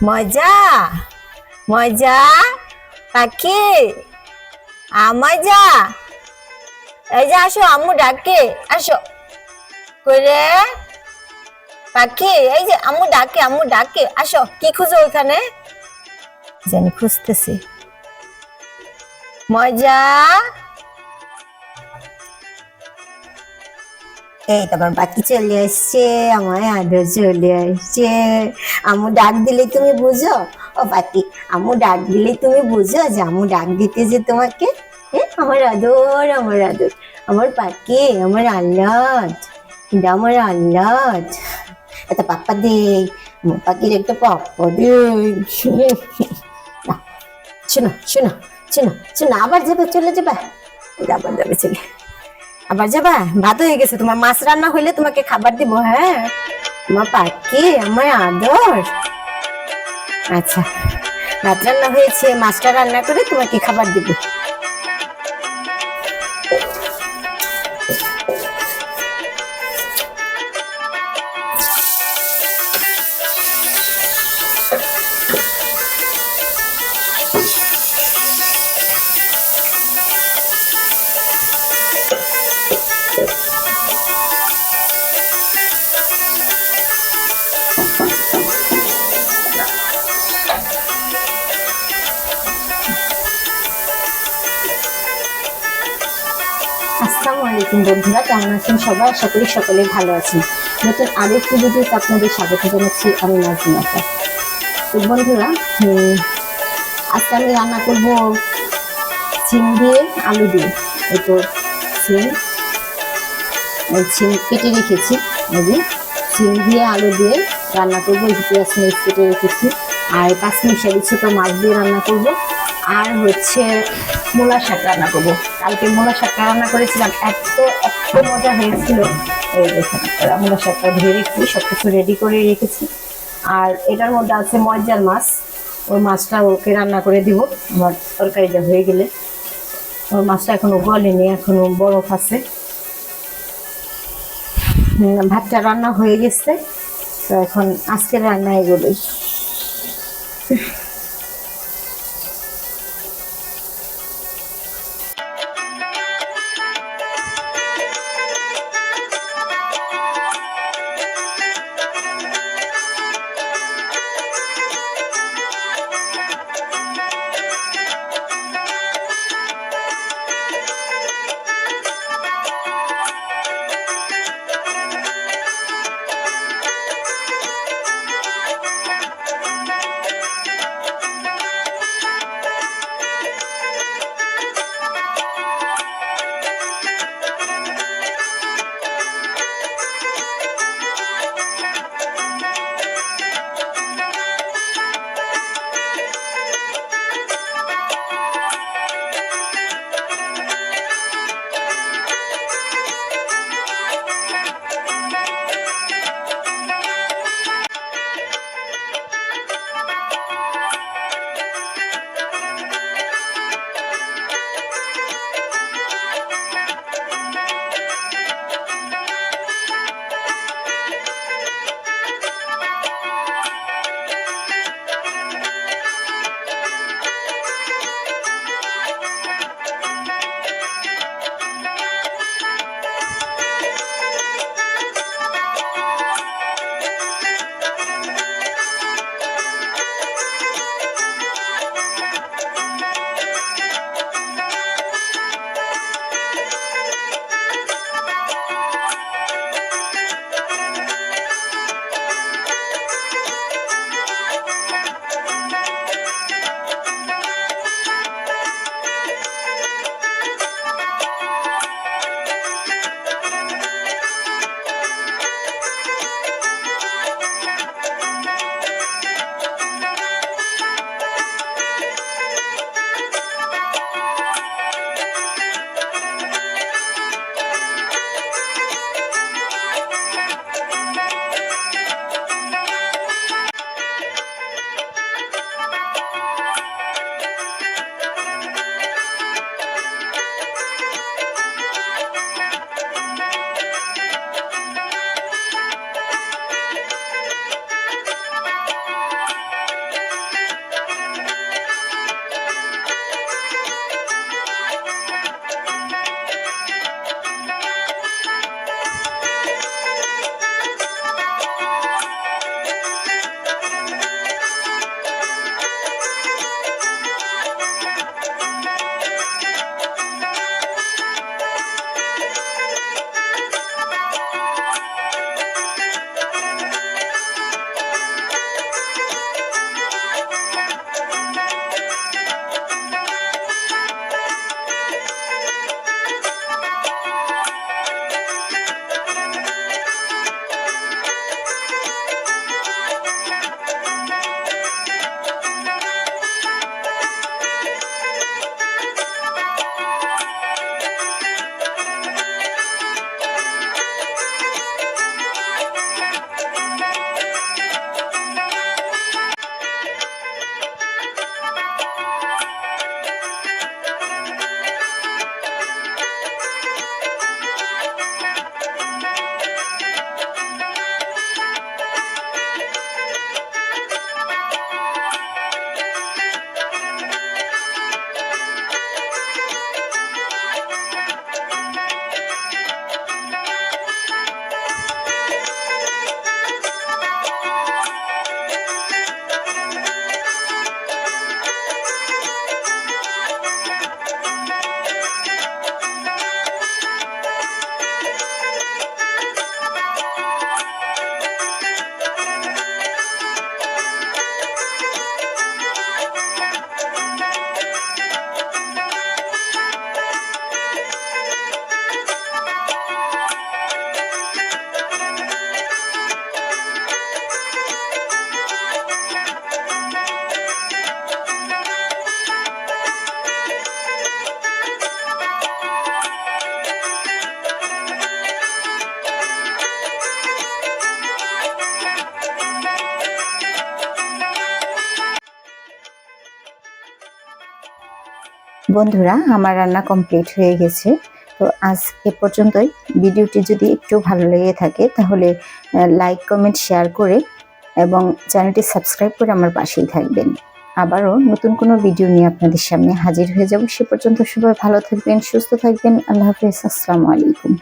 মজা মজা পাখি মজা। এই যে আসো, আম্মু ডাকে, আসো করে পাখি। এই যে আম্মু ডাকে, আম্মু ডাকে, আসো। কি খুঁজো ওখানে? জানি খুঁজতেছি। মজা। এই তারপর বাকি চলে আসছে, আমার আদর চলে আসছে। আম্মু ডাক দিলে তুমি বুঝো? ও বাকি, আম্মু ডাক দিলে তুমি বুঝো যে আম্মু ডাক দিতে যে তোমাকে? আমার আদর, আমার আদর, আমার পাখি, আমার আল্লাহ, এটা আমার আল্লাহ। এটা পাপ্পা দে, আমার পাখির একটা পাপ্পা দে। শোনো শোনো শোনো শোনো, আবার যাবে, চলে যাবে, আবার যাবে চলে, আবার যাবা? ভাত হয়ে গেছে, তোমার মাছ রান্না হইলে তোমাকে খাবার দিব। হ্যাঁ, তোমার পাখি, আমার আদর। আচ্ছা, ভাত রান্না হয়েছে, মাছটা রান্না করে তোমাকে খাবার দিব। আসসালামু আলাইকুম বন্ধুরা, কেমন আছেন সবাই? আশা করি সকলে ভালো আছেন। নতুন আরো একটি ভিডিওতে আপনাদের স্বাগত জানাচ্ছি, আমি নাজনীন আক্তার। তো বন্ধুরা, আজকে আমি রান্না করব সিম দিয়ে আলু দিয়ে। এই তো সিম, সিম কেটে রেখেছি। এই যে সিম দিয়ে আলু দিয়ে রান্না করবো। এই পেঁয়াজ মরিচ কেটে রেখেছি। আর কাঁচমিশালি ছোট মাছ দিয়ে রান্না করব। আর হচ্ছে মূলা শাক রান্না করবো। কালকে মূলা শাকটা রান্না করেছিলাম, এত এত মজা হয়েছিল। এই দেখুন, মূলা শাকটা ধুয়ে রেখেছি, সবকিছু রেডি করে রেখেছি। আর এটার মধ্যে আছে মজার মাছ, ওই মাছটা ওকে রান্না করে দিব আমার তরকারিটা হয়ে গেলে। ওর মাছটা এখনো গলেনি, এখনো বরফ আছে। ভাতটা রান্না হয়ে গেছে, তো এখন আজকের রান্না এগুলোই। বন্ধুরা, আমার রান্না কমপ্লিট হয়ে গেছে। তো আজ এ পর্যন্তই। ভিডিওটি যদি একটু ভালো লেগে থাকে তাহলে লাইক, কমেন্ট, শেয়ার করে এবং চ্যানেলটি সাবস্ক্রাইব করে আমার পাশেই থাকবেন। আবারও নতুন কোনো ভিডিও নিয়ে আপনাদের সামনে হাজির হয়ে যাব। সে পর্যন্ত সবাই ভালো থাকবেন, সুস্থ থাকবেন। আল্লাহ হাফেজ। আসসালামু আলাইকুম।